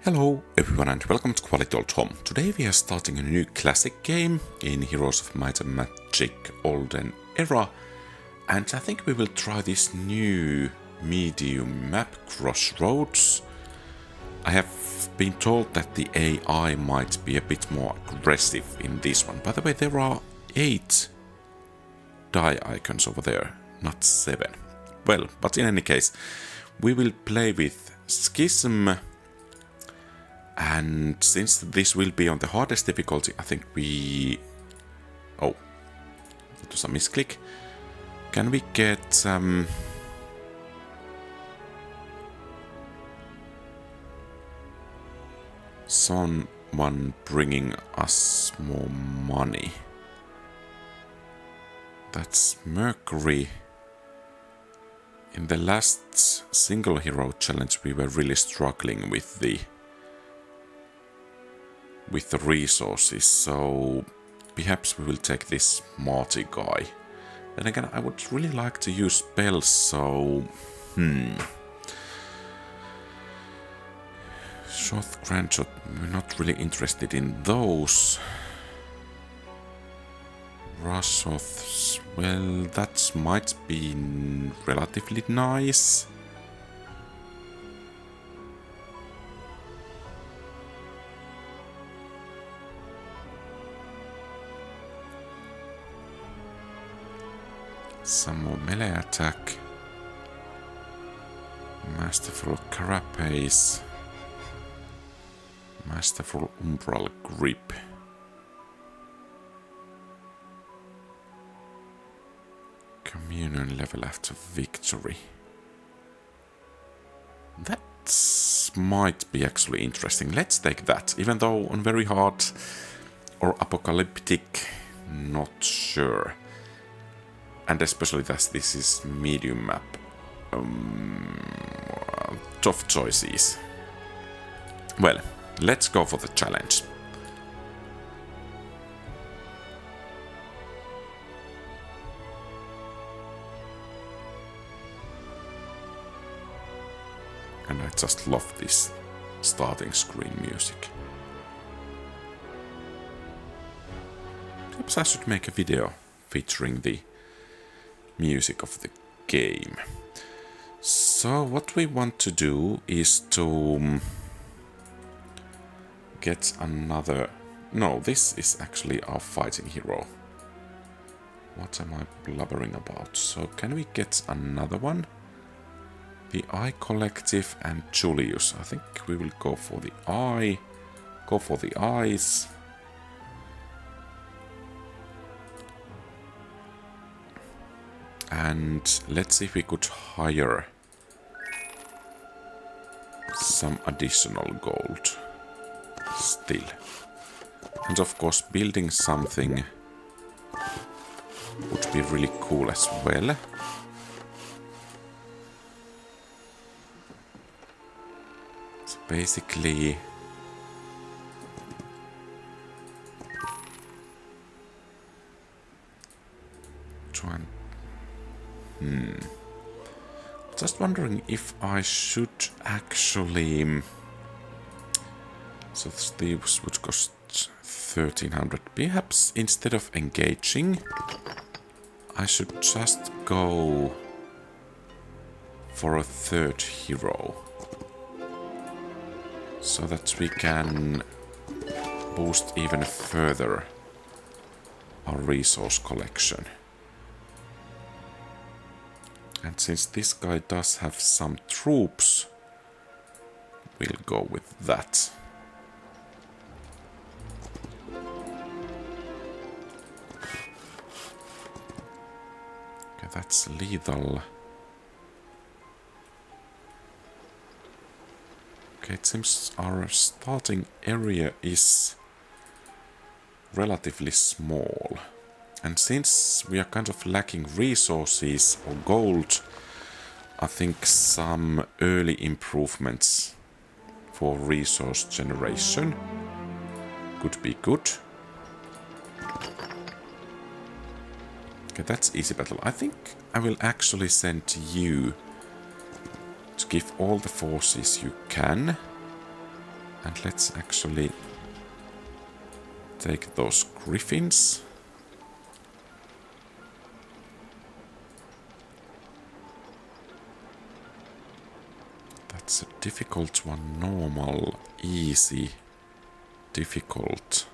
Hello everyone and welcome to QualityOldHomm. Today we are starting a new classic game in Heroes of Might and Magic Olden era, and I think we will try this new medium map, Crossroads. I have been told that the AI might be a bit more aggressive in this one. By the way, there are 8 die icons over there, not 7. Well, but in any case, we will play with Schism. And since this will be on the hardest difficulty, I think we... Oh, that was a misclick. Can we get someone bringing us more money? That's Mercury. In the last single hero challenge, we were really struggling with the resources, so perhaps we will take this Marty guy. Then again, I would really like to use spells, so... Short, grand shot, we're not really interested in those. Rasoths, well, that might be relatively nice. Some more melee attack. Masterful Carapace. Masterful Umbral Grip. Communion level after victory. That might be actually interesting. Let's take that. Even though on very hard or apocalyptic, not sure. And especially that this is medium map. Tough choices. Well, let's go for the challenge. And I just love this starting screen music. Perhaps I should make a video featuring the music of the game. So what we want to do is to get another... No, this is actually our fighting hero. What am I blubbering about? So can we get another one? The Eye Collective and Julius. I think we will go for the Eye. Go for the eyes. And let's see if we could hire some additional gold still. And of course, building something would be really cool as well. So basically... Just wondering if I should actually... So these would cost 1300. Perhaps instead of engaging, I should just go for a third hero. So that we can boost even further our resource collection. And since this guy does have some troops, we'll go with that. Okay, that's lethal. Okay, it seems our starting area is relatively small. And since we are kind of lacking resources or gold, I think some early improvements for resource generation could be good. Okay, that's easy battle. I think I will actually send you to give all the forces you can. And let's actually take those griffins. That's a difficult one. Normal, easy, difficult,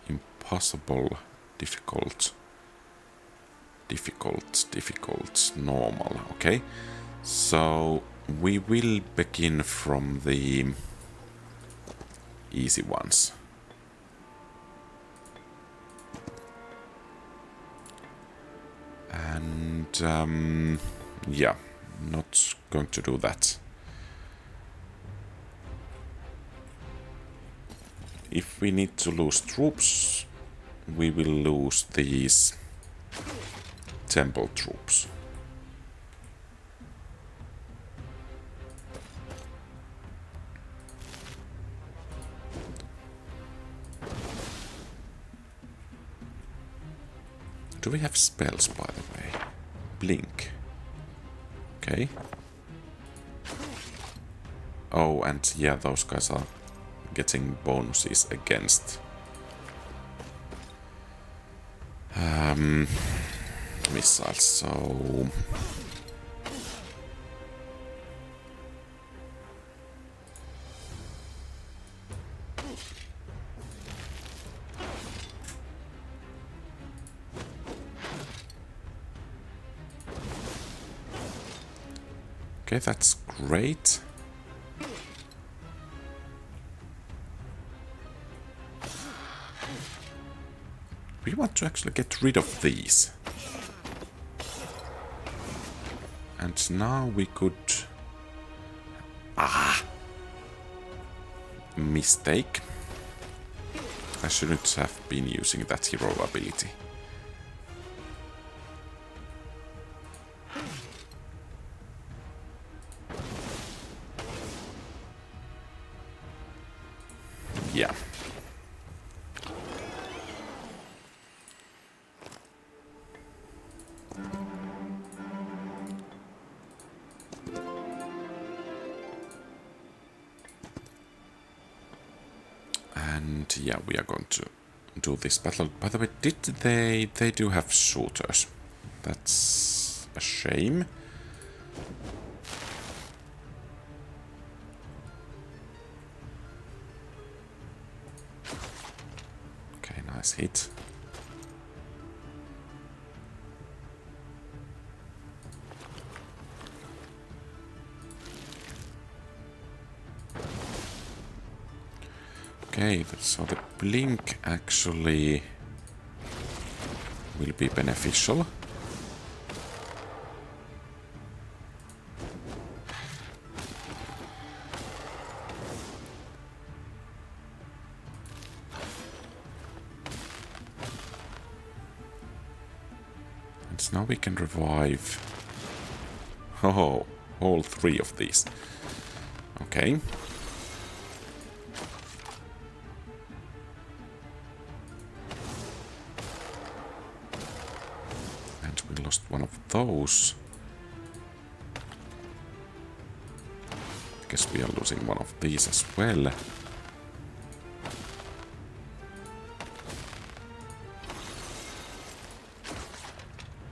impossible, difficult, difficult, normal. Okay, so we will begin from the easy ones. And yeah, not going to do that. If we need to lose troops, we will lose these temple troops. Do we have spells, by the way? Blink. Okay. Oh, and yeah, those guys are getting bonuses against missiles, so okay, that's great. We want to actually get rid of these. And now we could... Mistake. I shouldn't have been using that hero ability. Yeah. And yeah, we are going to do this battle. By the way, did they do have shooters? That's a shame. Okay, nice hit. Okay, so the blink actually will be beneficial. And now we can revive all three of these. Okay. Lost one of those. I guess we are losing one of these as well.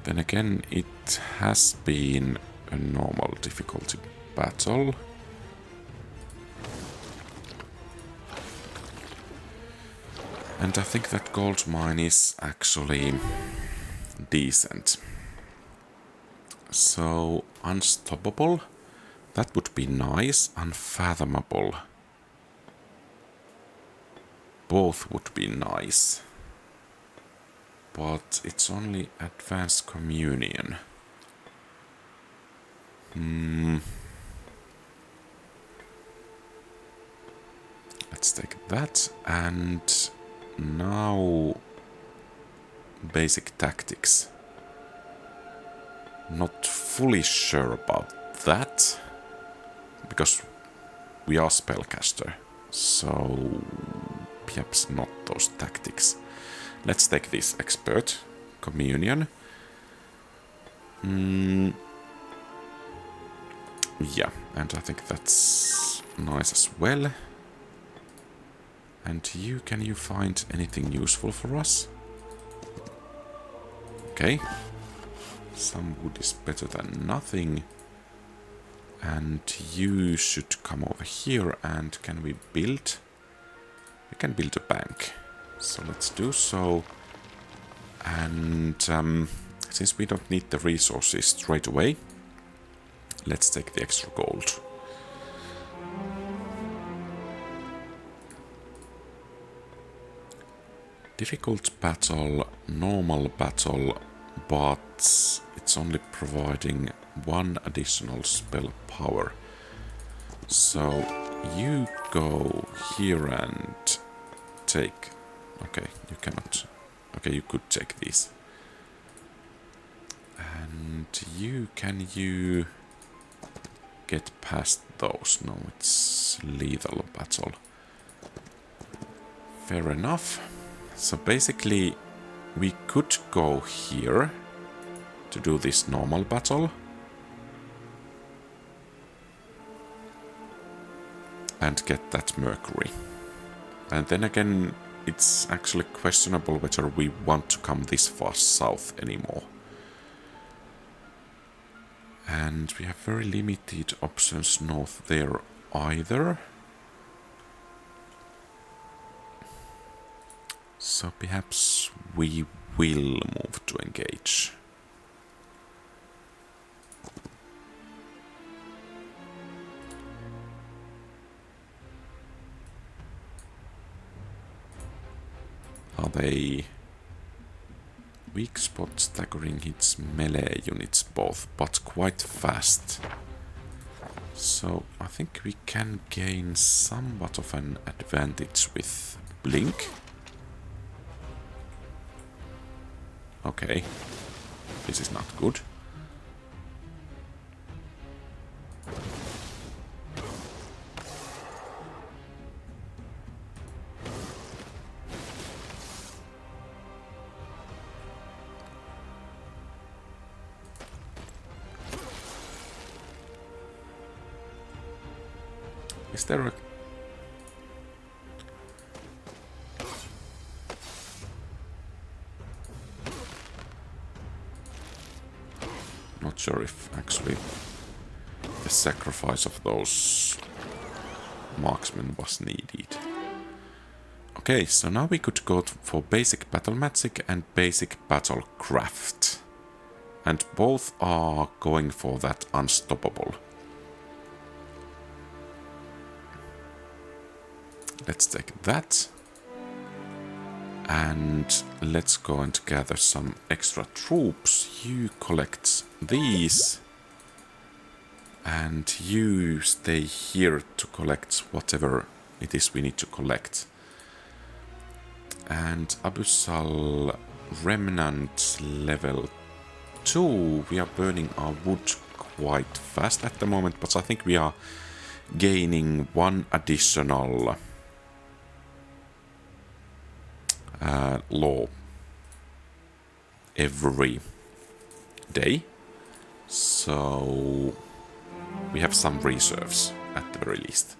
Then again, it has been a normal difficulty battle. And I think that gold mine is actually decent. So, unstoppable, that would be nice. Unfathomable, both would be nice. But it's only advanced communion. Let's take that, and now basic tactics. Not fully sure about that, because we are spellcaster, so perhaps not those tactics. Let's take this expert communion. Yeah, and I think that's nice as well. And you, can you find anything useful for us? Okay. Some wood is better than nothing. And you should come over here, and can we build? We can build a bank. So let's do so. And since we don't need the resources straight away, let's take the extra gold. Difficult battle, normal battle, but it's only providing one additional spell power. So you go here and take... Okay, you cannot... Okay, you could take these. And you, can you get past those? No, it's lethal battle. Fair enough. So basically, we could go here to do this normal battle. And get that mercury. And then again, it's actually questionable whether we want to come this far south anymore. And we have very limited options north there either. So perhaps we will move to engage. Are they... Weak spot staggering hits melee units both, but quite fast. So I think we can gain somewhat of an advantage with Blink. Okay, this is not good. Is there a... Not sure if actually the sacrifice of those marksmen was needed. Okay, so now we could go for basic battle magic and basic battle craft. And both are going for that unstoppable. Let's take that. And let's go and gather some extra troops. You collect these. And you stay here to collect whatever it is we need to collect. And Abyssal Remnant level 2. We are burning our wood quite fast at the moment, but I think we are gaining one additional law every day. So we have some reserves at the very least.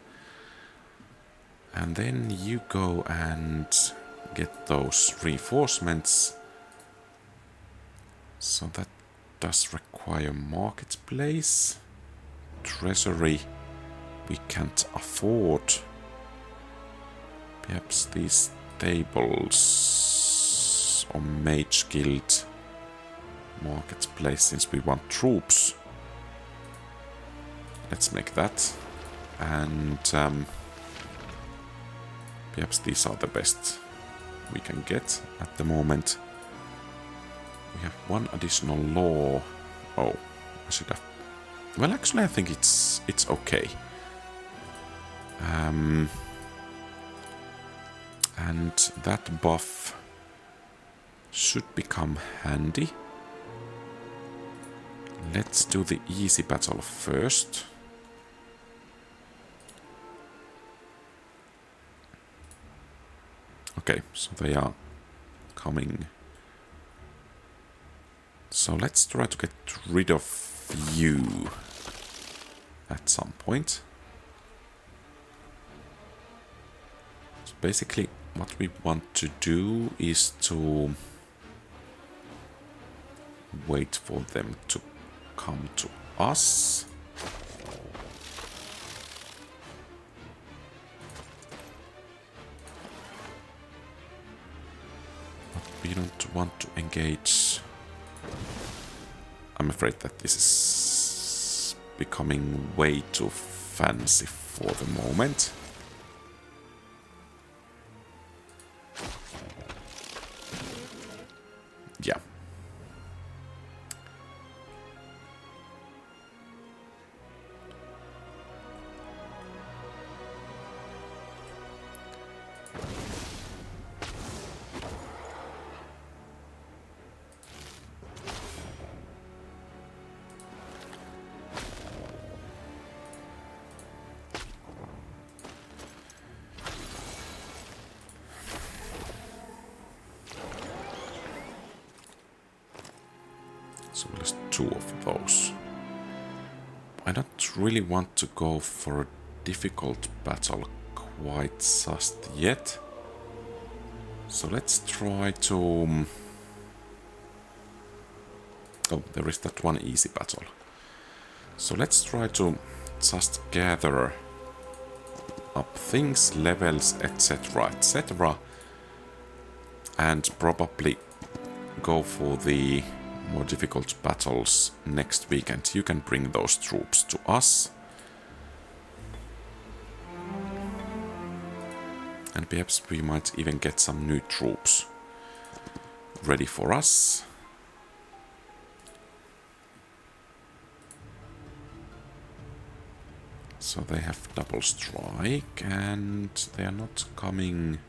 And then you go and get those reinforcements. So that does require marketplace. Treasury we can't afford. Perhaps these tables or Mage Guild marketplace, since we want troops. Let's make that. And perhaps these are the best we can get at the moment. We have one additional law. Oh, I should have... Well, actually, I think it's okay. And that buff should become handy. Let's do the easy battle first. Okay, so they are coming. So let's try to get rid of you at some point. So basically what we want to do is to wait for them to come to us. But we don't want to engage. I'm afraid that this is becoming way too fancy for the moment. Yeah. So there's 2 of those. I don't really want to go for a difficult battle quite just yet. So let's try to... Oh, there is that one easy battle. So let's try to just gather up things, levels, etc., etc. And probably go for the more difficult battles next week, and you can bring those troops to us. And perhaps we might even get some new troops ready for us. So they have double strike, and they are not coming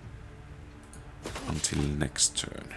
until next turn.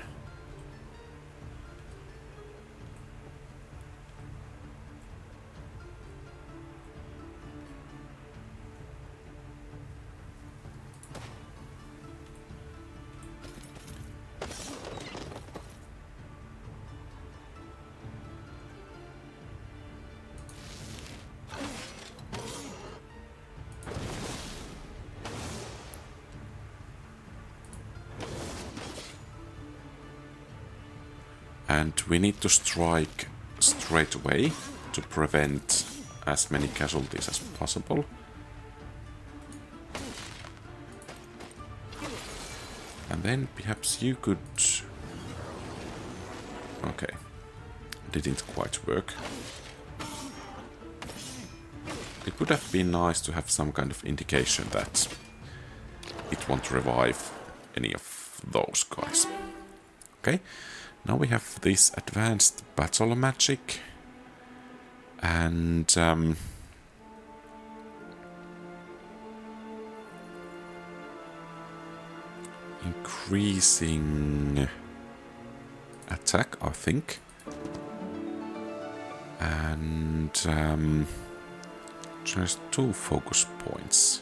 And we need to strike straight away to prevent as many casualties as possible. And then perhaps you could... Okay, didn't quite work. It would have been nice to have some kind of indication that it won't revive any of those guys. Okay. Now we have this advanced battle magic, and increasing attack, I think, and just 2 focus points.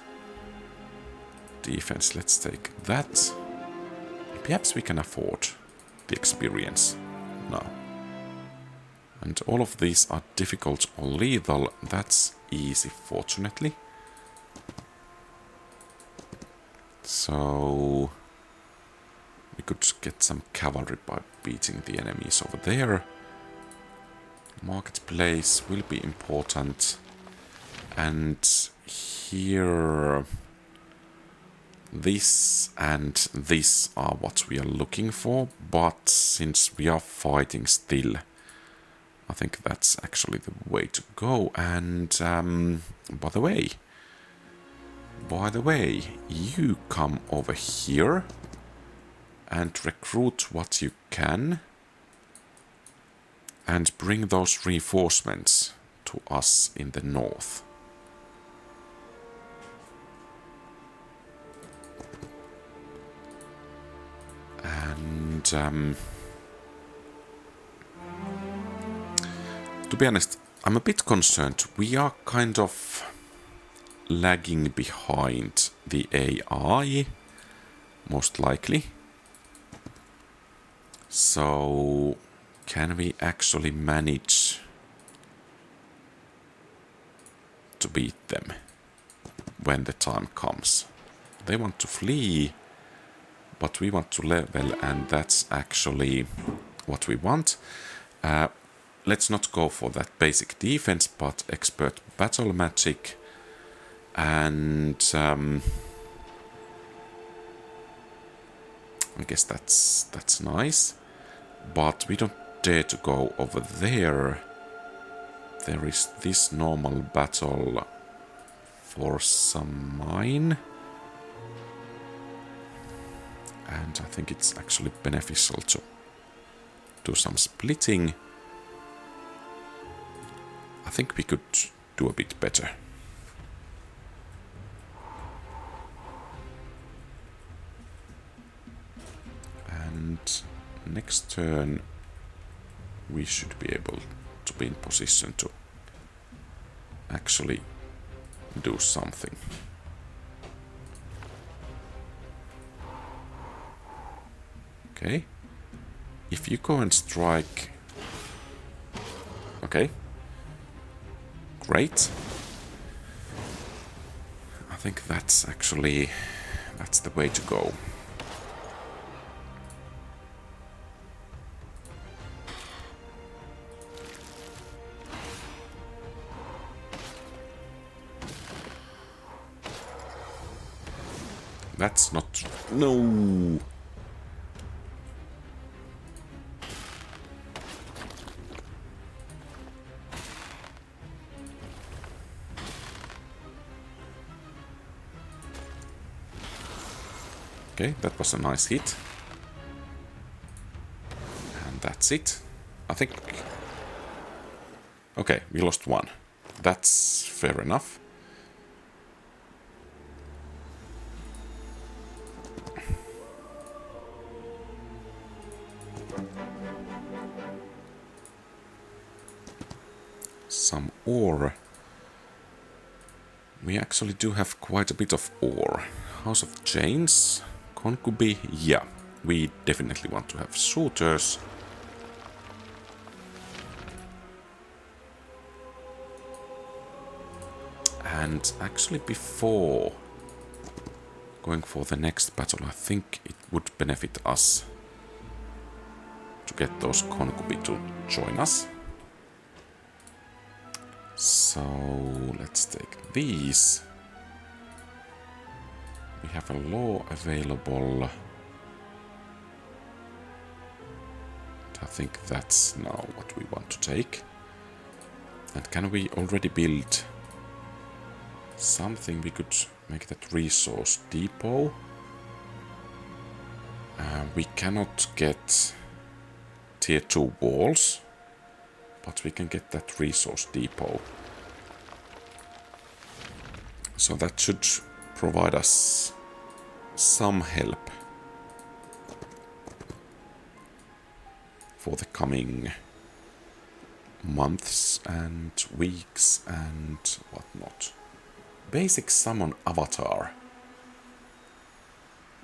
Defense, let's take that. Perhaps we can afford the experience now. And all of these are difficult or lethal. That's easy, fortunately. So we could get some cavalry by beating the enemies over there. Marketplace will be important. And here... This and this are what we are looking for, but since we are fighting still, I think that's actually the way to go. And by the way, you come over here and recruit what you can and bring those reinforcements to us in the north. And to be honest, I'm a bit concerned. We are kind of lagging behind the AI, most likely. So, can we actually manage to beat them when the time comes? They want to flee, but we want to level, and that's actually what we want. Let's not go for that basic defense, but expert battle magic, and I guess that's nice. But we don't dare to go over there. There is this normal battle for some mine. And I think it's actually beneficial to do some splitting. I think we could do a bit better. And next turn we should be able to be in position to actually do something. Okay. If you go and strike... Okay. Great. I think that's actually... that's the way to go. That's not... No! Okay, that was a nice hit. And that's it. I think... Okay, we lost one. That's fair enough. Some ore. We actually do have quite a bit of ore. House of Chains, Concubi, yeah. We definitely want to have shooters. And actually before going for the next battle, I think it would benefit us to get those Concubi to join us. So let's take these. We have a law available. I think that's now what we want to take. And can we already build something? We could make that resource depot. We cannot get tier 2 walls, but we can get that resource depot. So that should provide us some help for the coming months and weeks and whatnot. Basic summon avatar.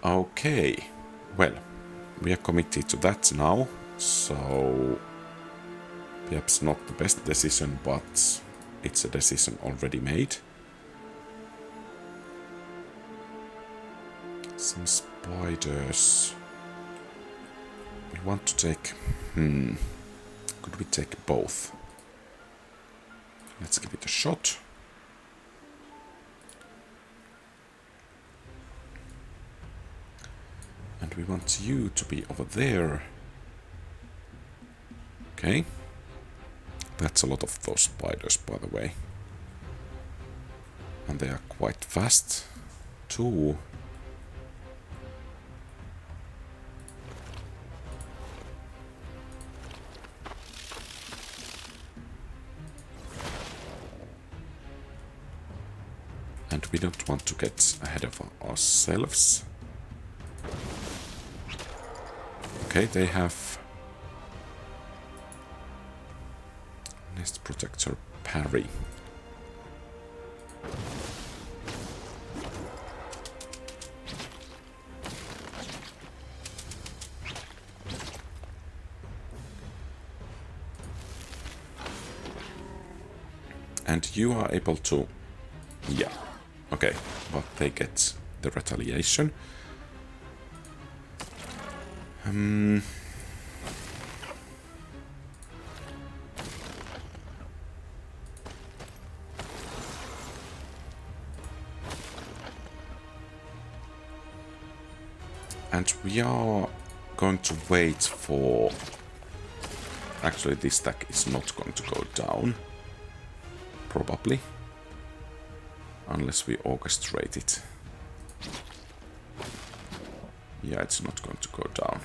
Okay, well, we are committed to that now, so perhaps not the best decision, but it's a decision already made. Some spiders. We want to take... Could we take both? Let's give it a shot. And we want you to be over there. Okay. That's a lot of those spiders, by the way. And they are quite fast, too. And we don't want to get ahead of ourselves. Okay, they have Nest Protector parry. And you are able to... Yeah. Okay, but they the retaliation. And we are going to wait for... Actually, this stack is not going to go down. Probably. Unless we orchestrate it. Yeah, it's not going to go down.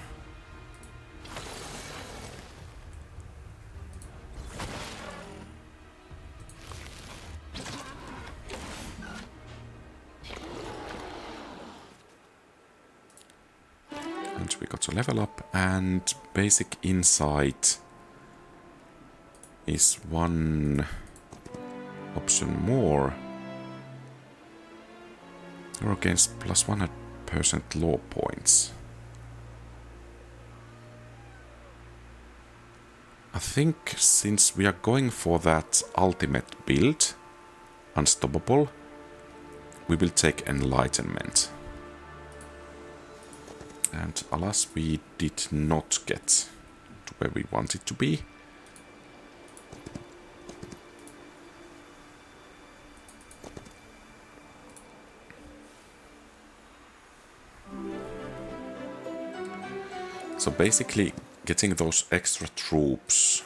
And we got to level up, and basic insight is one option more. Or against plus 100% law points. I think since we are going for that ultimate build, unstoppable, we will take enlightenment. And alas, we did not get to where we wanted to be. So basically, getting those extra troops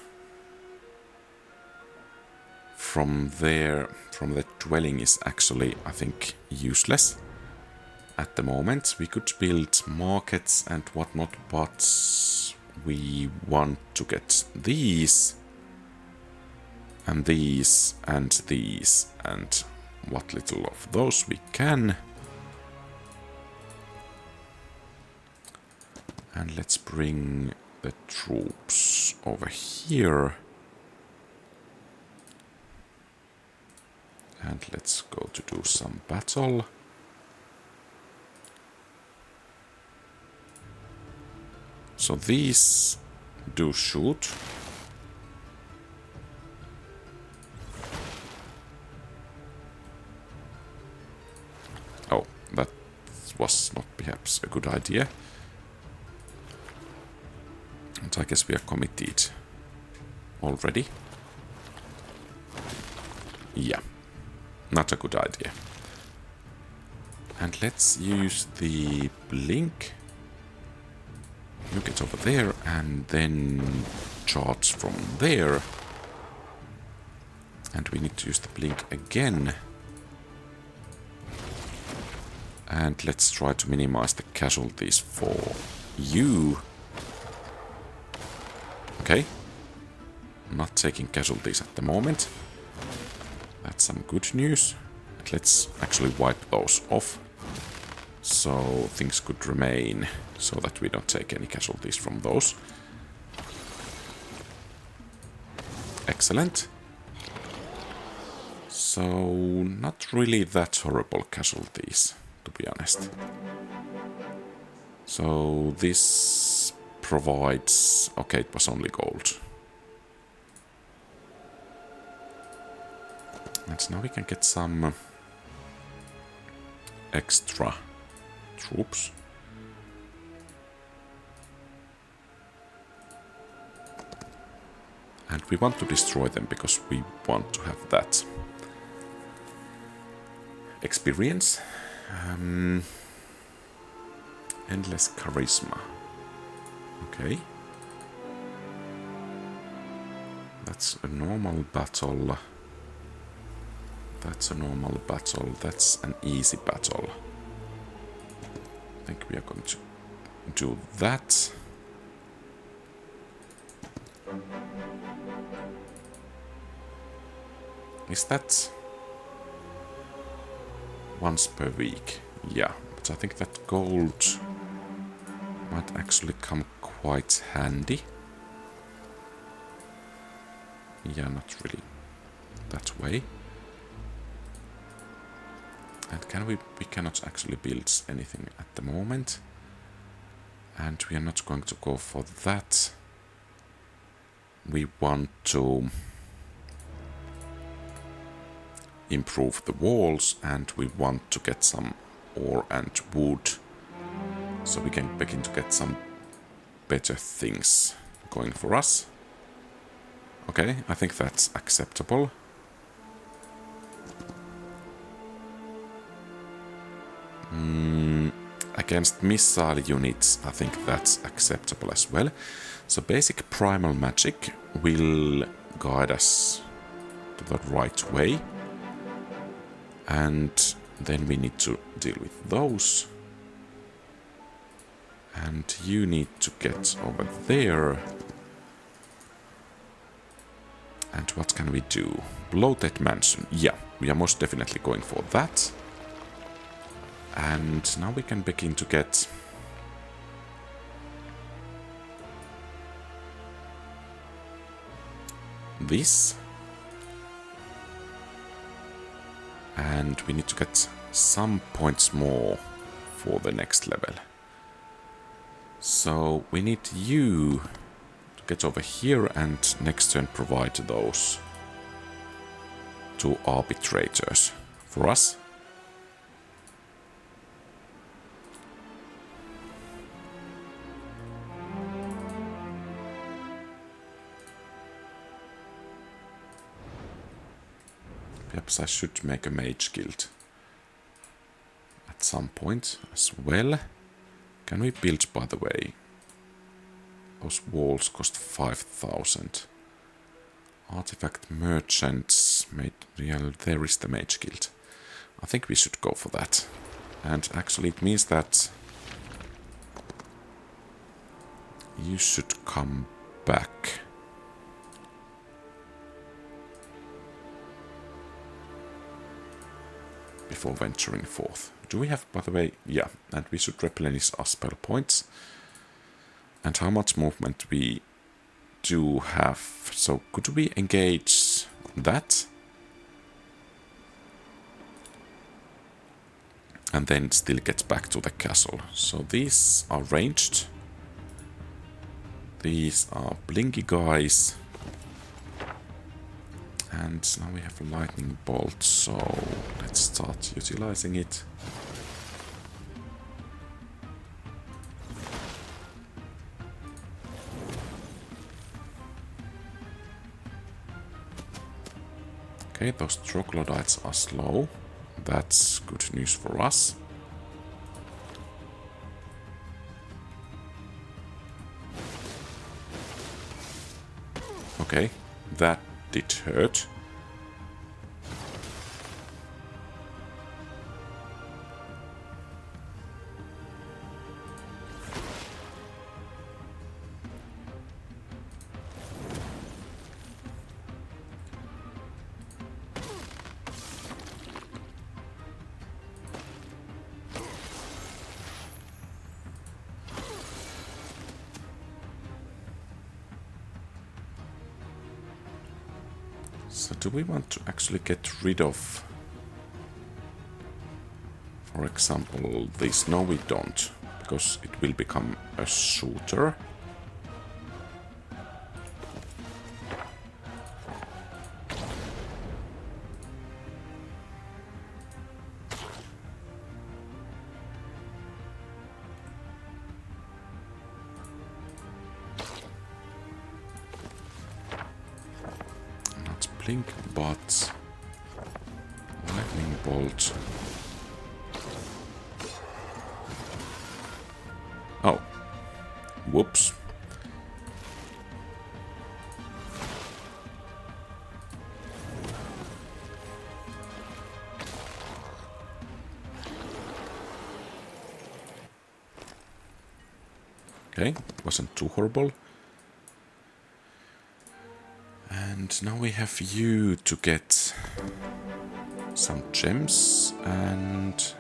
from there, from the dwelling is actually, I think, useless at the moment. We could build markets and whatnot, but we want to get these, and these, and these, and what little of those we can. And let's bring the troops over here. And let's go to do some battle. So these do shoot. Oh, that was not perhaps a good idea. And I guess we are committed already. Yeah, not a good idea. And let's use the blink. You get over there and then charge from there. And we need to use the blink again. And let's try to minimize the casualties for you. Okay. Not taking casualties at the moment. That's some good news. And let's actually wipe those off. So things could remain so that we don't take any casualties from those. Excellent. So not really that horrible casualties, to be honest. So this provides... Okay, it was only gold. And now we can get some extra troops. And we want to destroy them because we want to have that experience. Endless charisma. Okay. That's a normal battle. That's a normal battle. That's an easy battle. I think we are going to do that. Is that once per week? Yeah, but I think that gold might actually come quite handy. Yeah, not really that way. And can we cannot actually build anything at the moment. And we are not going to go for that. We want to improve the walls, and we want to get some ore and wood, so we can begin to get some better things going for us. Okay, I think that's acceptable. Against missile units, I think that's acceptable as well. So basic primal magic will guide us to the right way. And then we need to deal with those. And you need to get over there. And what can we do? Bloated mansion. Yeah, we are most definitely going for that. And now we can begin to get this. And we need to get some points more for the next level. So we need you to get over here and next turn provide those two arbitrators for us. Perhaps I should make a mage guild at some point as well. Can we build, by the way? Those walls cost 5,000. Artifact merchants made real. There is the mage guild. I think we should go for that. And actually it means that you should come back. Before venturing forth. Do we have, by the way, yeah, and we should replenish our spell points. And how much movement we do have. So could we engage that? And then still get back to the castle. So these are ranged. These are blinky guys. And now we have a lightning bolt, so let's start utilizing it. Okay, those troglodytes are slow. That's good news for us. Okay, that did hurt. So do we want to actually get rid of, for example, this? No, we don't, because it will become a shooter. Blink, but lightning bolt. Oh, whoops. Okay, it wasn't too horrible. And now we have you to get some gems and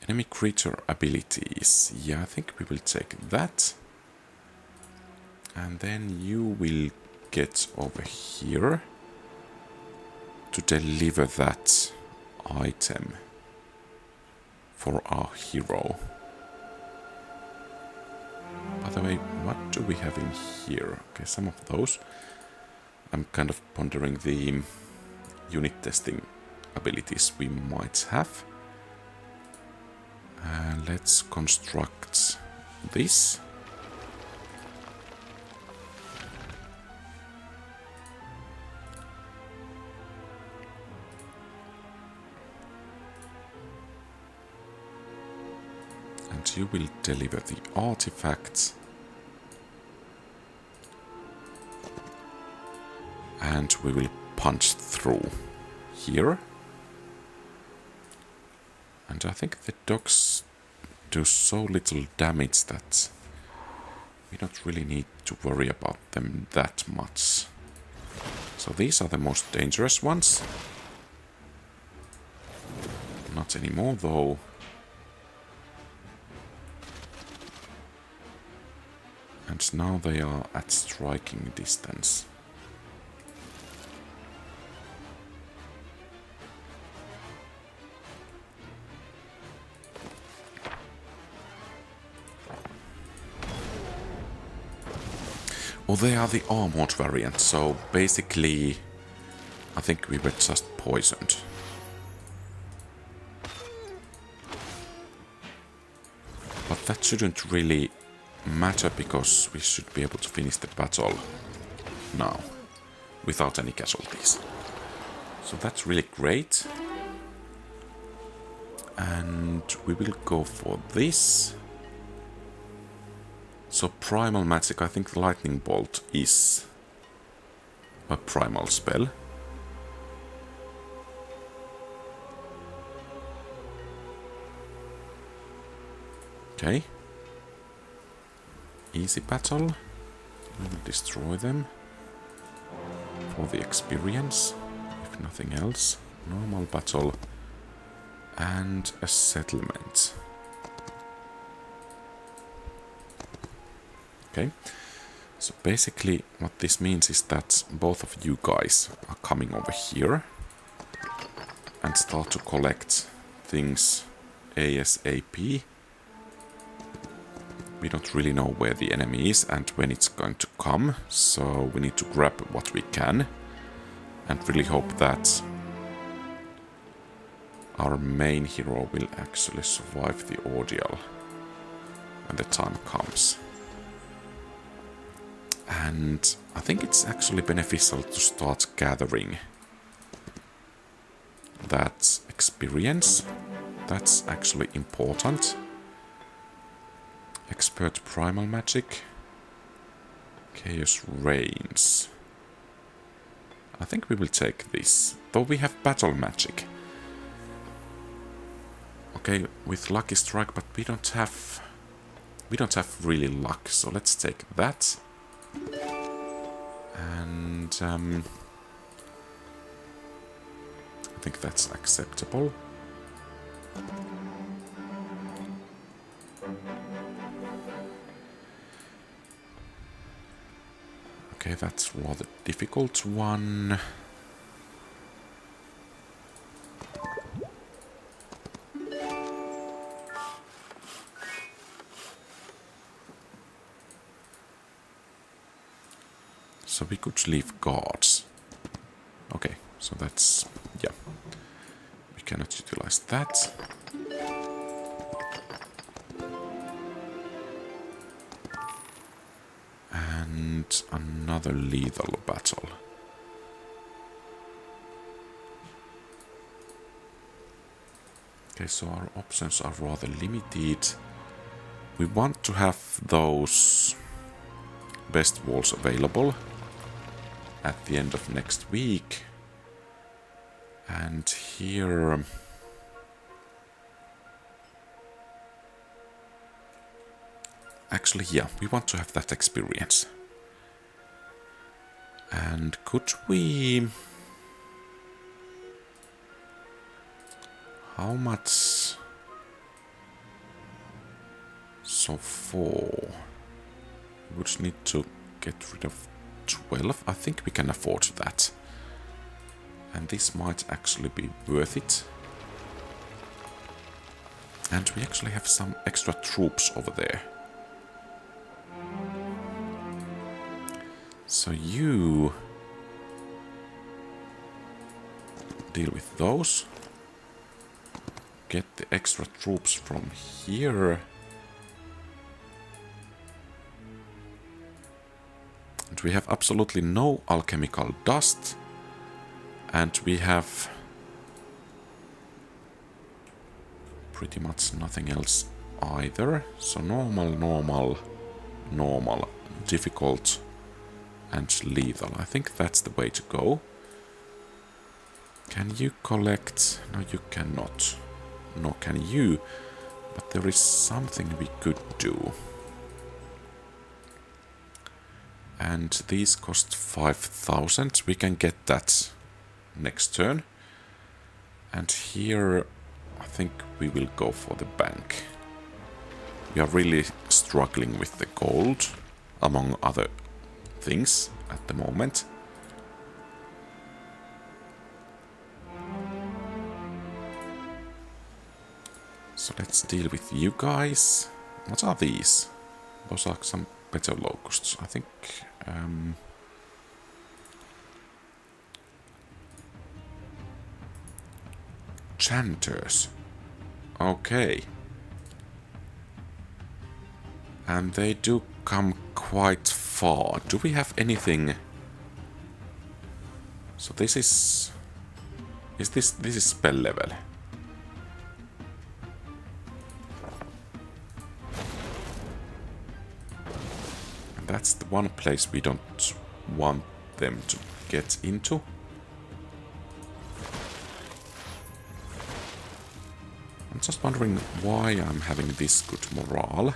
enemy creature abilities. Yeah, I think we will take that. And then you will get over here to deliver that item for our hero. By the way, what do we have in here? Okay, some of those. I'm kind of pondering the unit testing abilities we might have. Let's construct this. And you will deliver the artifacts. And we will punch through here. And I think the dogs do so little damage that we don't really need to worry about them that much. So these are the most dangerous ones. Not anymore though. And now they are at striking distance. Well, they are the armored variant, so basically I think we were just poisoned. But that shouldn't really matter because we should be able to finish the battle now without any casualties. So that's really great. And we will go for this. So primal magic, I think the lightning bolt is a primal spell. Okay. Easy battle. We will destroy them for the experience, if nothing else. Normal battle and a settlement. Okay, so basically what this means is that both of you guys are coming over here and start to collect things ASAP. We don't really know where the enemy is and when it's going to come, so we need to grab what we can and really hope that our main hero will actually survive the ordeal when the time comes. And I think it's actually beneficial to start gathering that experience. That's actually important. Expert primal magic. Chaos reigns. I think we will take this. Though we have battle magic. Okay, with lucky strike, but we don't have really luck, so let's take that. And I think that's acceptable. Okay, that's a rather difficult one. So we could leave guards. Okay, so that's, yeah. We cannot utilize that. And another lethal battle. Okay, so our options are rather limited. We want to have those best walls available at the end of next week. And here actually, yeah, we want to have that experience. And could we... How much? So 4. We would need to get rid of 12. I think we can afford that. And this might actually be worth it. And we actually have some extra troops over there. So you deal with those. Get the extra troops from here. And we have absolutely no alchemical dust. And we have pretty much nothing else either. So normal, difficult, and lethal. I think that's the way to go. Can you collect? No, you cannot. Nor can you. But there is something we could do. And these cost 5,000. We can get that next turn. And here I think we will go for the bank. We are really struggling with the gold, among other things at the moment. So let's deal with you guys. What are these? Those are some better locusts, I think. Chanters. Okay. And they do come quite far. Do we have anything? So this is this is spell level? And that's the one place we don't want them to get into. I'm just wondering why I'm having this good morale.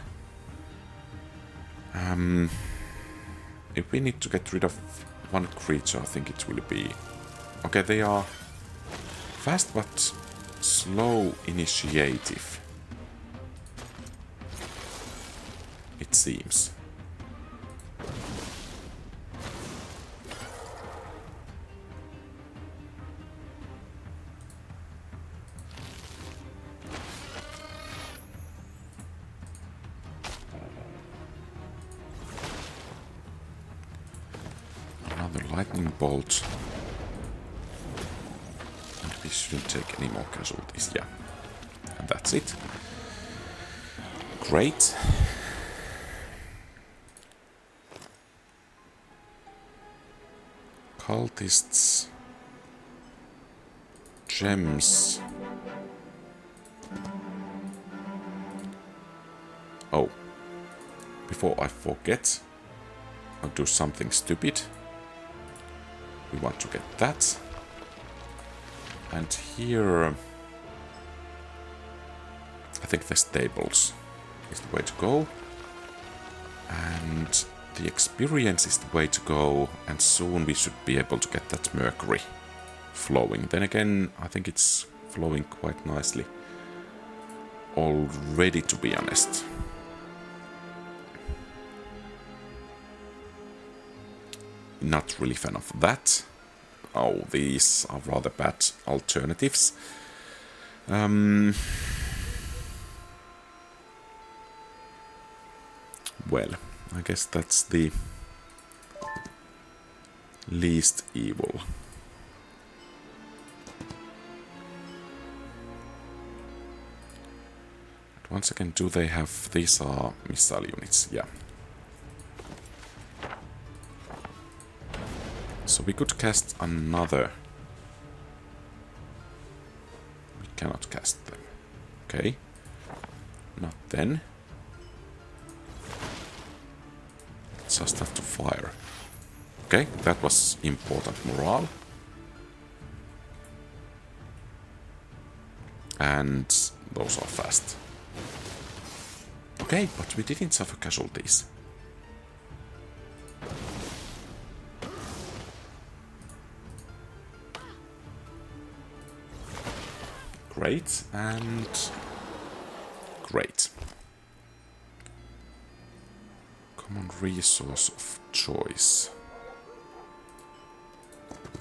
If we need to get rid of one creature, I think it will be... Okay, they are fast but slow initiative, it seems. Lightning bolt. And we shouldn't take any more casualties, yeah. And that's it. Great. Cultists. Gems. Oh. Before I forget, I'll do something stupid. We want to get that. And here, I think the stables is the way to go. And the experience is the way to go. And soon we should be able to get that mercury flowing. Then again, I think it's flowing quite nicely already, to be honest. Not really fan of that. Oh, these are rather bad alternatives. Well, I guess that's the least evil. But once again, do they have... These are missile units, yeah. So we could cast another. We cannot cast them. Okay. Not then. Just have to fire. Okay, that was important morale. And those are fast. Okay, but we didn't suffer casualties. Great, and great. Common resource of choice.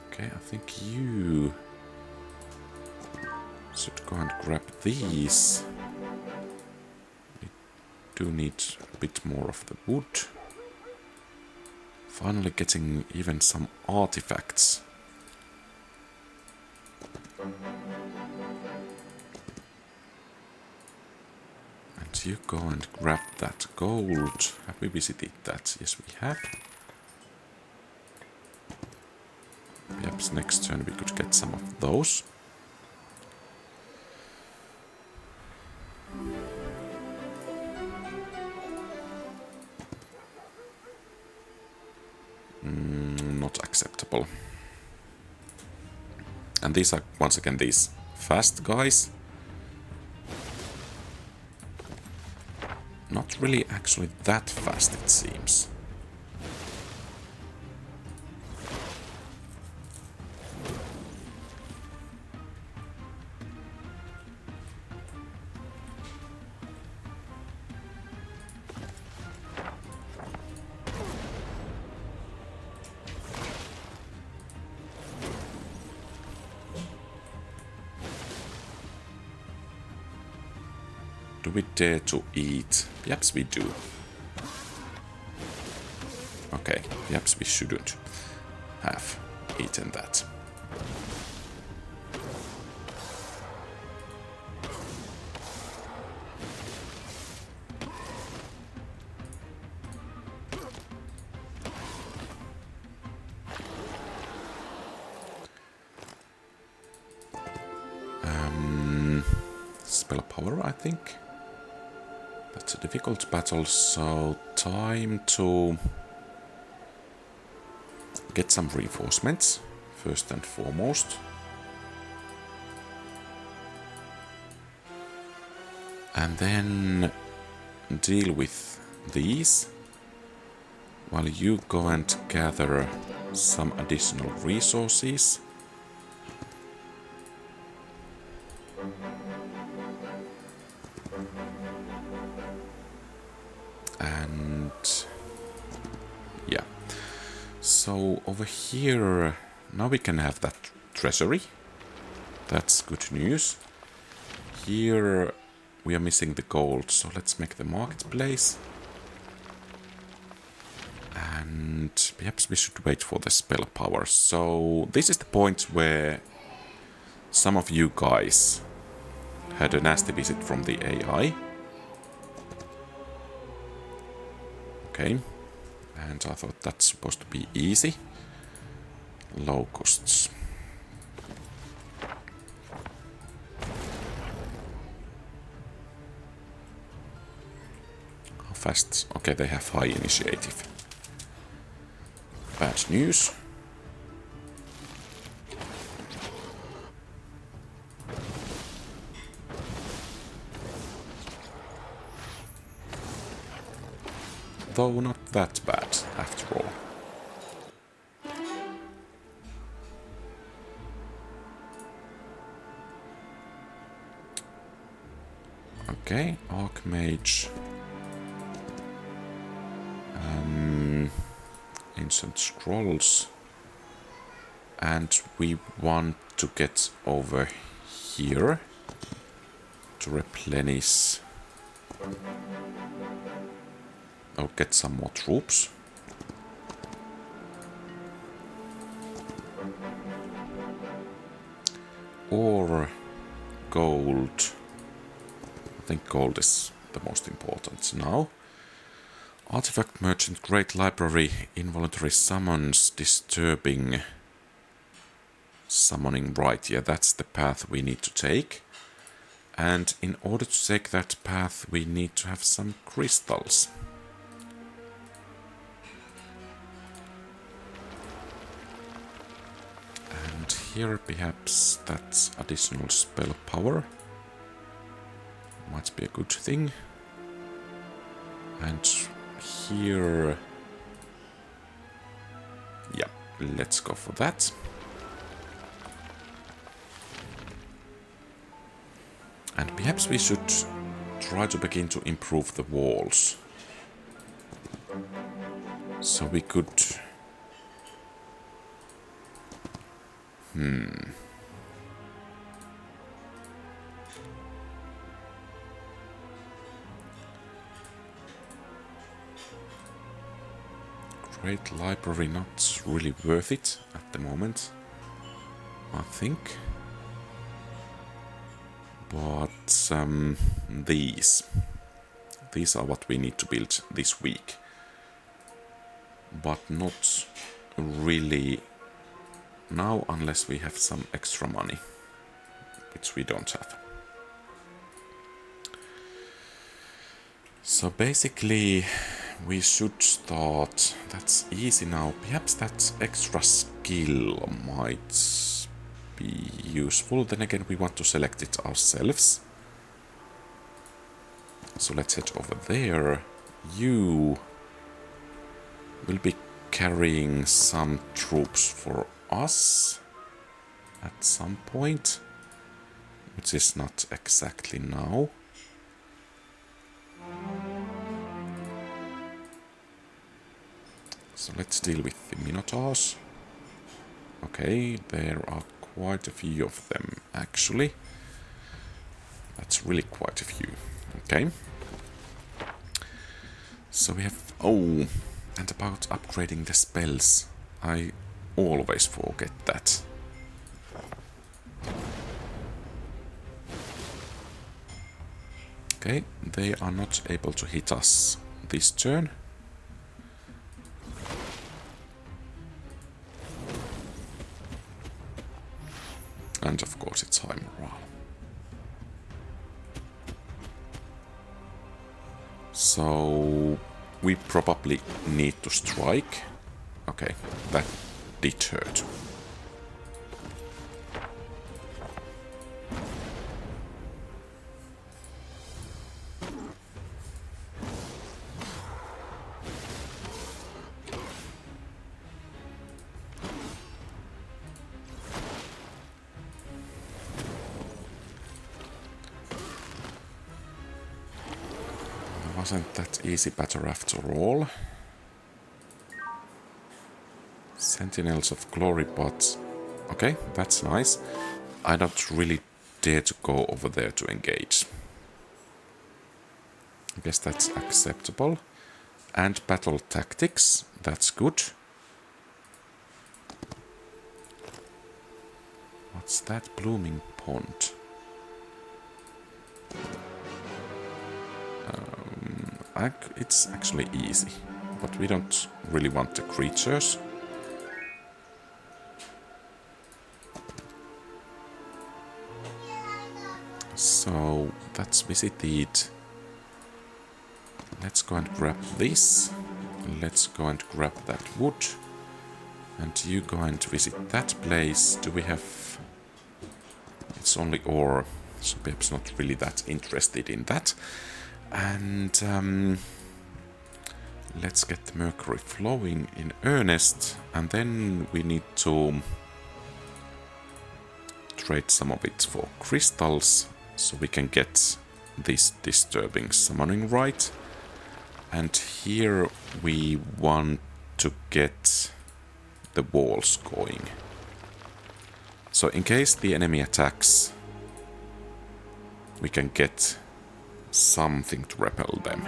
Okay, I think you should go and grab these. We do need a bit more of the wood. Finally getting even some artifacts. And you go and grab that gold. Have we visited that? Yes, we have. Perhaps next turn we could get some of those. Not acceptable. And these are, once again, these fast guys. Not really actually that fast, it seems. Do we dare to eat? Perhaps we do. Okay, perhaps we shouldn't have eaten that. Spell power, I think. That's a difficult battle, so time to get some reinforcements, first and foremost. And then deal with these, while you go and gather some additional resources. And yeah, so over here now we can have that treasury. That's good news. Here we are missing the gold, so let's make the marketplace. And perhaps we should wait for the spell power. So this is the point where some of you guys had a nasty visit from the AI. Okay, and I thought that's supposed to be easy. Locusts. How fast? Okay, they have high initiative. Bad news. Though not that bad, after all. Okay, Archmage. Ancient Scrolls. And we want to get over here to replenish. I'll get some more troops. Or gold. I think gold is the most important now. Artifact Merchant, Great Library, involuntary summons, disturbing summoning. Right, yeah, that's the path we need to take. And in order to take that path, we need to have some crystals. And here perhaps that additional spell power might be a good thing. And here, yeah, let's go for that. And perhaps we should try to begin to improve the walls. So we could... Great Library, not really worth it at the moment, I think. But these are what we need to build this week. But not really now, unless we have some extra money, which we don't have. So basically, we should start. That's easy now. Perhaps that extra skill might be useful. Then again, we want to select it ourselves. So let's head over there. You will be carrying some troops for us at some point, which is not exactly now. So let's deal with the Minotaurs. Okay, there are quite a few of them, actually. That's really quite a few. Okay. So we have... Oh, and about upgrading the spells. I always forget that. Okay, they are not able to hit us this turn. And of course it's high morale. So we probably need to strike. Okay, that did hurt. Wasn't that easy battle after all. Sentinels of Glory, but okay, that's nice. I don't really dare to go over there to engage. I guess that's acceptable. And battle tactics, that's good. What's that? Blooming pond. It's actually easy, but we don't really want the creatures. So that's visited. Let's go and grab this. Let's go and grab that wood. And you go and visit that place. Do we have... It's only ore, so perhaps not really that interested in that. And let's get the mercury flowing in earnest, and then we need to trade some of it for crystals, so we can get this disturbing summoning right. And here we want to get the walls going. So in case the enemy attacks, we can get something to repel them.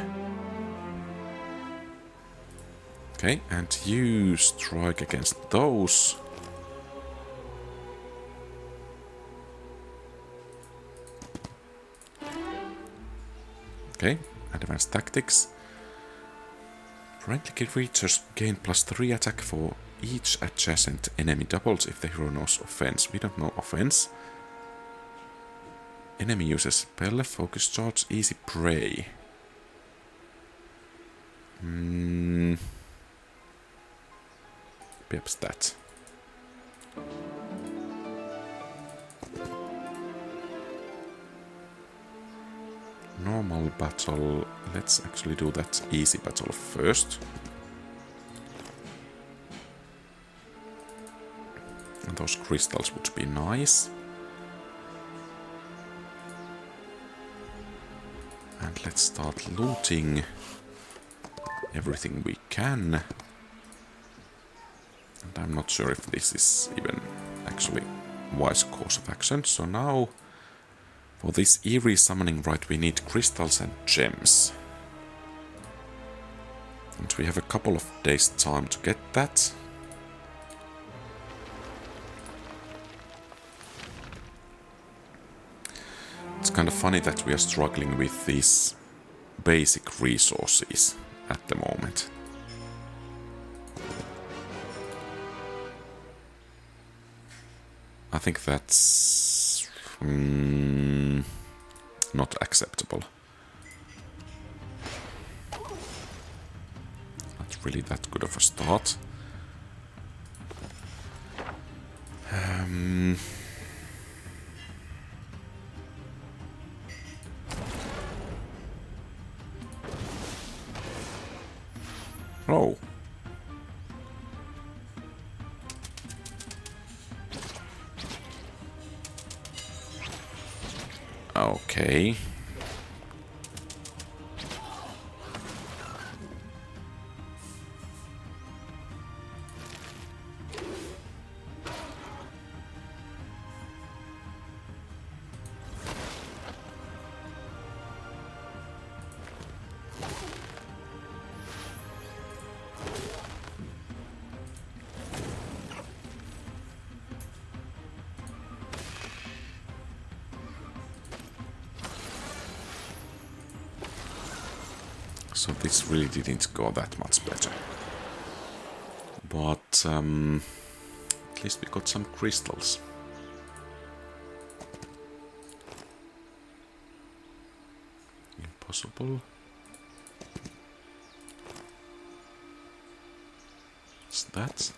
Okay, and you strike against those. Okay, advanced tactics. Friendly creatures gain +3 attack for each adjacent enemy, doubles if the hero knows offense. We don't know offense. Enemy uses spell, focus charge, easy prey. Perhaps that. Normal battle. Let's actually do that easy battle first. And those crystals would be nice. And let's start looting everything we can. And I'm not sure if this is even actually wise course of action. So now, for this eerie summoning rite, we need crystals and gems. And we have a couple of days time to get that. It's kind of funny that we are struggling with these basic resources at the moment. I think that's not acceptable. Not really that good of a start. Oh. Okay. So this really didn't go that much better. But at least we got some crystals. Impossible. What's that?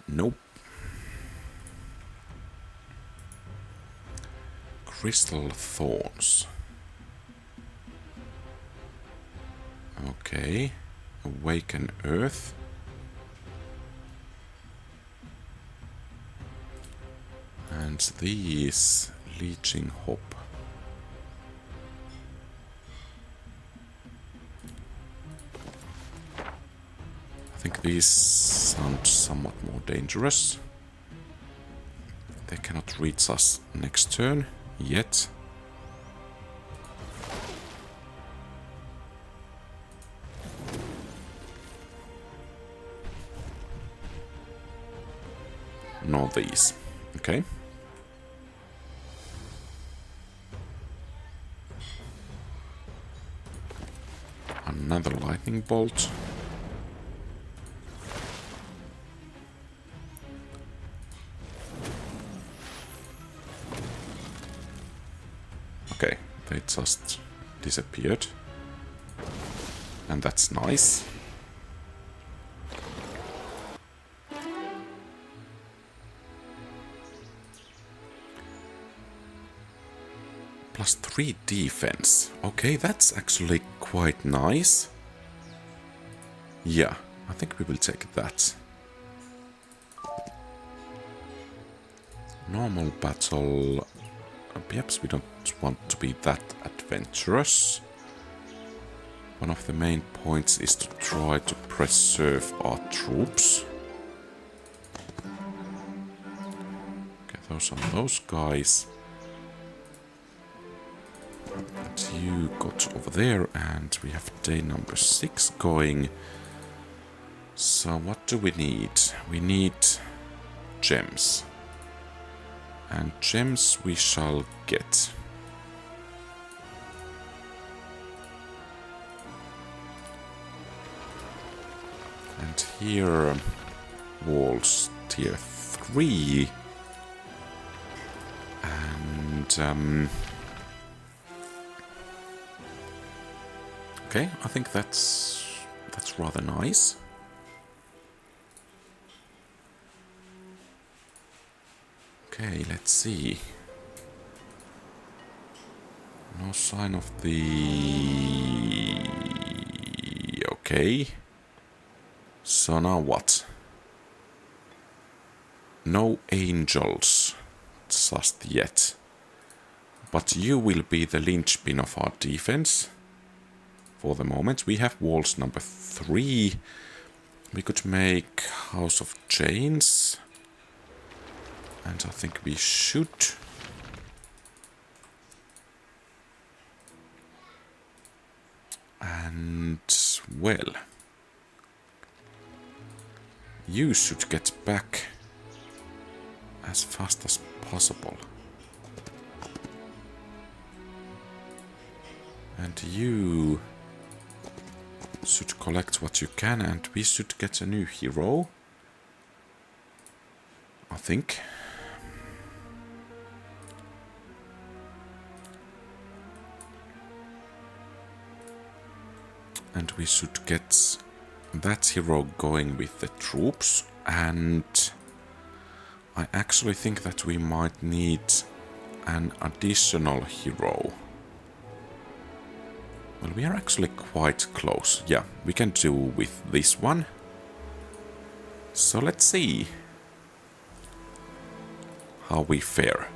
Nope. Crystal thorns. Okay. Awaken Earth. And these leeching hop. I think these sound somewhat more dangerous. They cannot reach us next turn yet. Nor these. Okay. Another lightning bolt. Okay, they just disappeared. And that's nice. +3 defense. Okay, that's actually quite nice. Yeah, I think we will take that. Normal battle. Perhaps we don't want to be that adventurous. One of the main points is to try to preserve our troops. Okay, those are those guys. And you got over there, and we have day number 6 going. So what do we need? We need gems. And gems we shall get. And here, walls tier 3. And okay, I think that's rather nice. Okay, let's see. No sign of the... Okay. So now what? No angels just yet. But you will be the linchpin of our defense. For the moment, we have walls number 3. We could make House of Chains. And I think we should. And, well, you should get back as fast as possible. And you should collect what you can, and we should get a new hero, I think. And we should get that hero going with the troops, and I actually think that we might need an additional hero. Well, we are actually quite close. Yeah, we can do with this one. So let's see how we fare.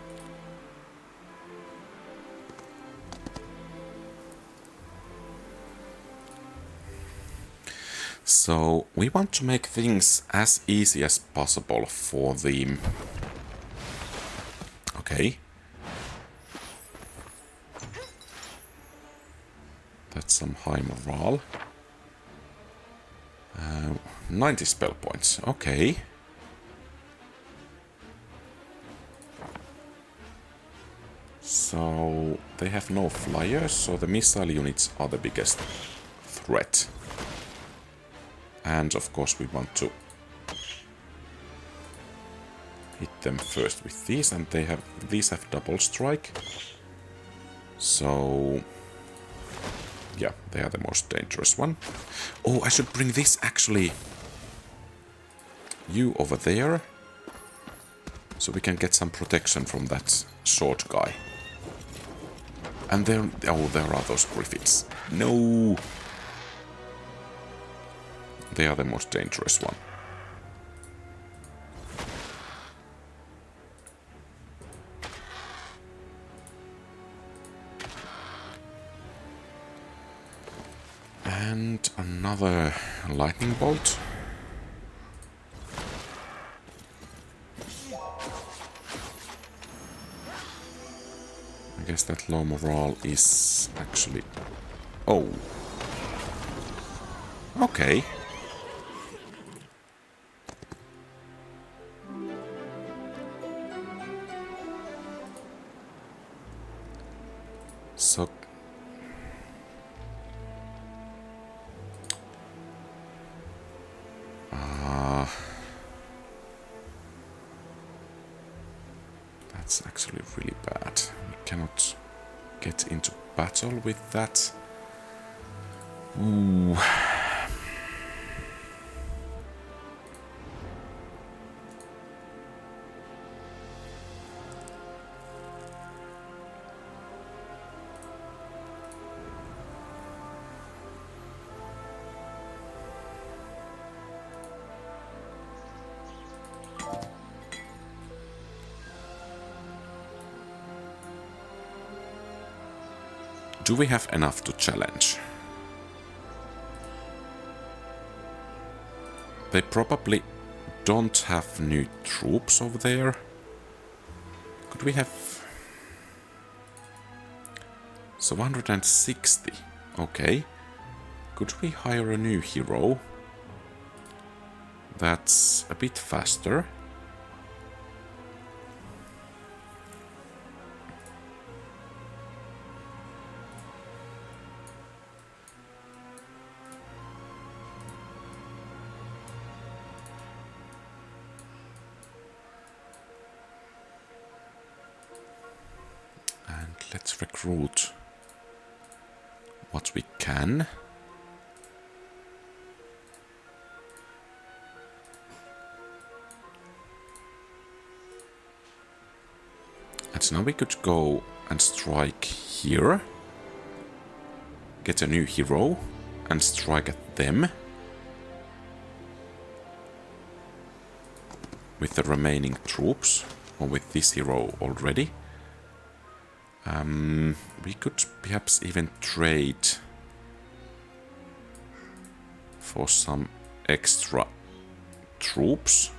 So we want to make things as easy as possible for the... Okay. That's some high morale. 90 spell points. Okay. So they have no flyers, so the missile units are the biggest threat. And of course we want to hit them first with these, and these have double strike. So yeah, they are the most dangerous one. Oh, I should bring this actually. You over there. So we can get some protection from that short guy. And then, oh, there are those griffins. No! They are the most dangerous one. And another lightning bolt. I guess that low morale is actually... Oh. Okay. So... That's actually really bad. We cannot get into battle with that. Ooh. Do we have enough to challenge? They probably don't have new troops over there. Could we have... So 160. Okay. Could we hire a new hero? That's a bit faster. Let's recruit what we can. And now we could go and strike here. Get a new hero and strike at them. With the remaining troops, or with this hero already. We could perhaps even trade for some extra troops.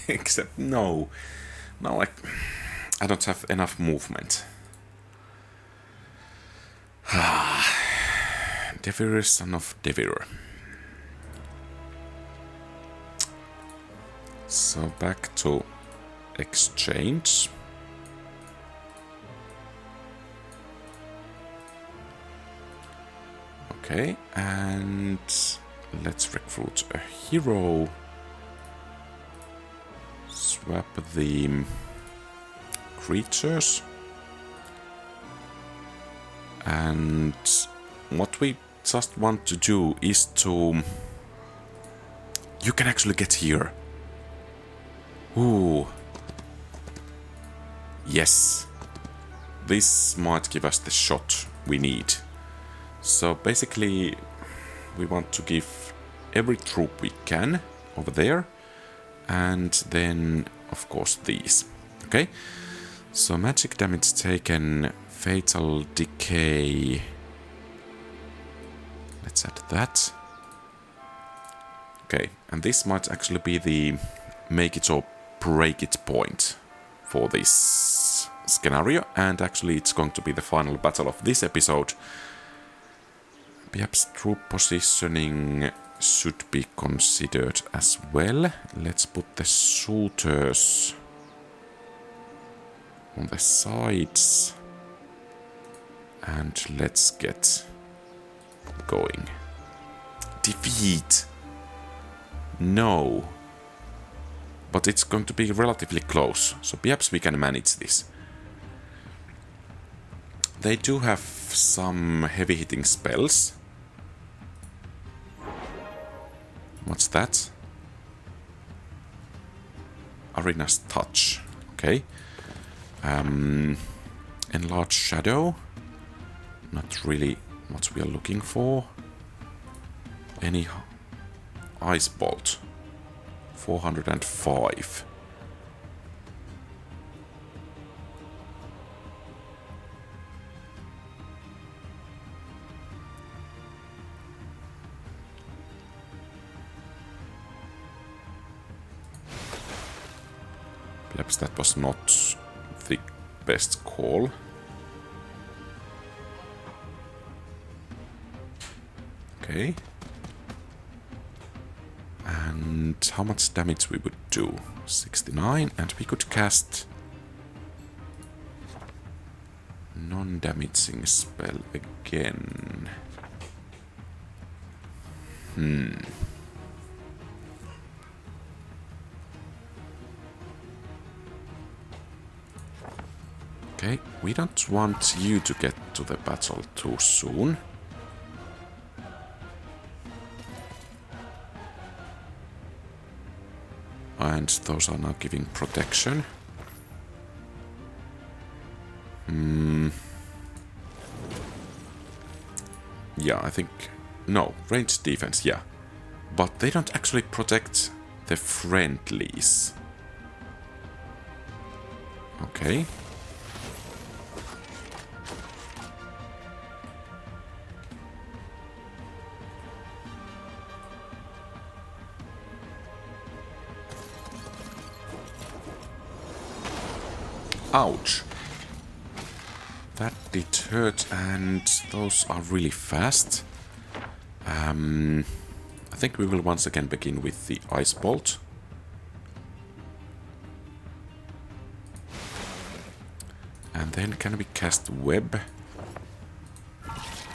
Except no. No, I don't have enough movement. Devir, son of Devir. So back to exchange. Okay, and let's recruit a hero. Swap the creatures. And what we just want to do is to... You can actually get here. Ooh. Yes. This might give us the shot we need. So basically, we want to give every troop we can over there. And then, of course, these. Okay? So magic damage taken, fatal decay. Let's add that. Okay, and this might actually be the make it or break it point for this scenario. And actually, it's going to be the final battle of this episode. Perhaps troop positioning should be considered as well. Let's put the shooters on the sides. And let's get going. Defeat! No. But it's going to be relatively close, so perhaps we can manage this. They do have some heavy-hitting spells. What's that? Arena's Touch. Okay. Enlarged Shadow. Not really what we are looking for. Any Ice Bolt. 405. Perhaps that was not the best call. Okay. And how much damage we would do? 69, and we could cast non-damaging spell again. Okay, we don't want you to get to the battle too soon. And those are now giving protection. Yeah, I think... No, ranged defense, yeah. But they don't actually protect the friendlies. Okay. Ouch. That did hurt, and those are really fast. I think we will once again begin with the Ice Bolt. And then can we cast Web?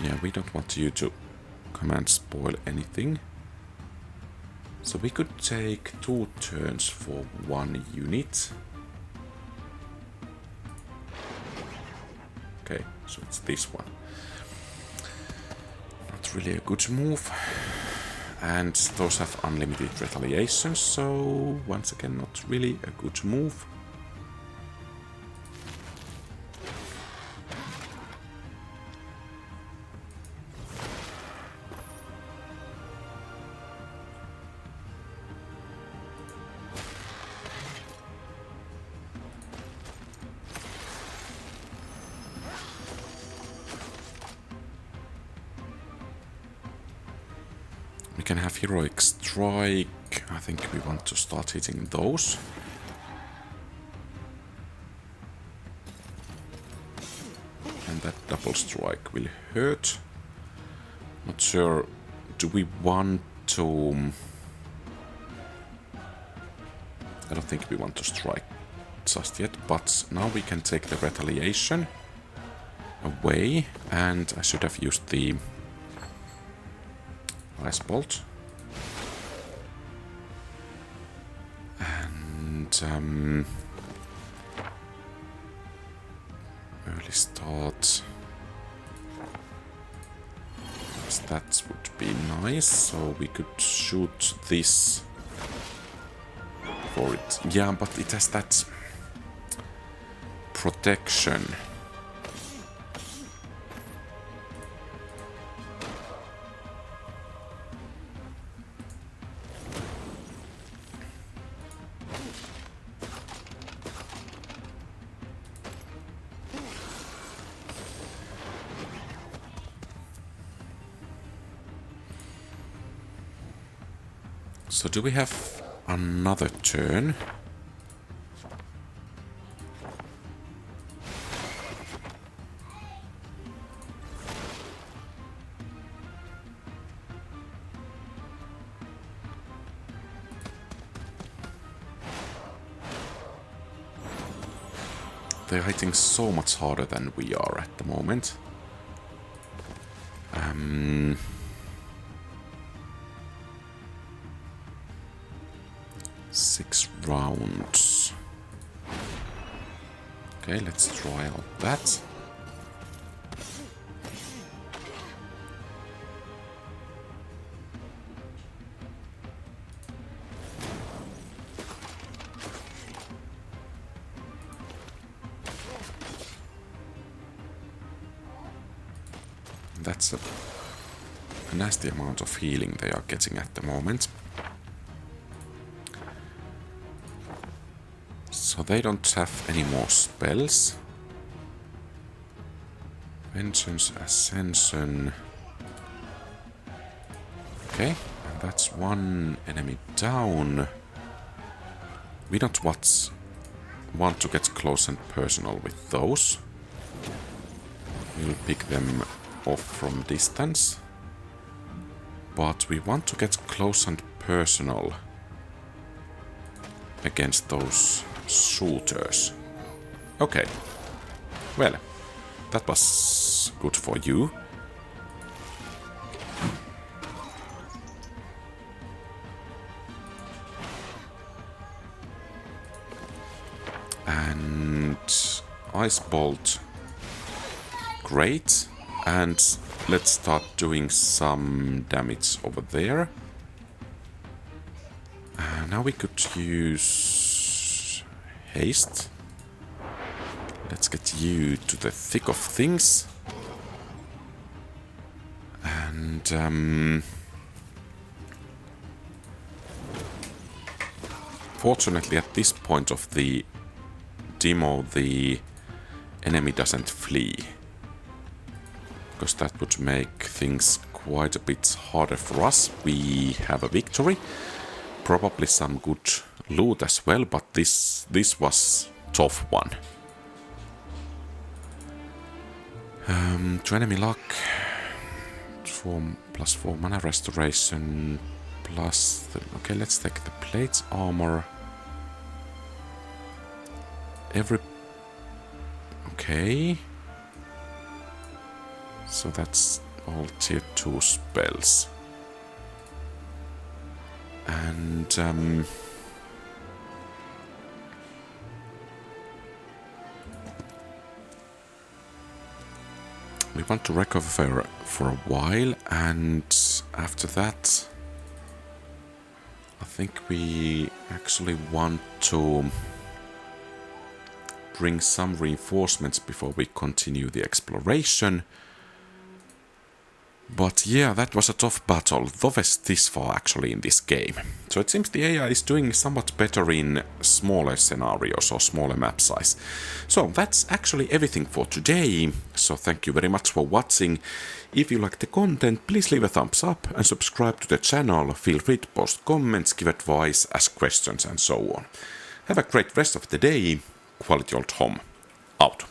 Yeah, we don't want you to come and spoil anything. So we could take 2 turns for 1 unit. Okay, so it's this one. Not really a good move. And those have unlimited retaliation, so once again not really a good move. can have heroic strike. I think we want to start hitting those. And that double strike will hurt. Not sure. Do we want to... I don't think we want to strike just yet, but now we can take the retaliation away, and I should have used the ice bolt. And early start. Yes, that would be nice, so we could shoot this for it. Yeah, but it has that protection. So do we have another turn? They're hitting so much harder than we are at the moment. 6 rounds. Okay, let's try out that. That's a nasty amount of healing they are getting at the moment. So they don't have any more spells. Vengeance, Ascension. Okay, and that's one enemy down. We don't want to get close and personal with those. We'll pick them off from distance. But we want to get close and personal against those shooters. Okay. Well, that was good for you. And Ice Bolt. Great. And let's start doing some damage over there. Now we could use haste. Let's get you to the thick of things. And fortunately at this point of the demo the enemy doesn't flee. Because that would make things quite a bit harder for us. We have a victory. Probably some good loot as well, but this was tough one. To enemy luck, +4 mana restoration, okay, let's take the plates armor. Okay. So that's all tier 2 spells. And we want to recover for a while, and after that I think we actually want to bring some reinforcements before we continue the exploration. But yeah, that was a tough battle, toughest this far actually in this game. So it seems the AI is doing somewhat better in smaller scenarios or smaller map size. So that's actually everything for today. So thank you very much for watching. If you like the content, please leave a thumbs up and subscribe to the channel. Feel free to post comments, give advice, ask questions and so on. Have a great rest of the day. QualityOldHomm out.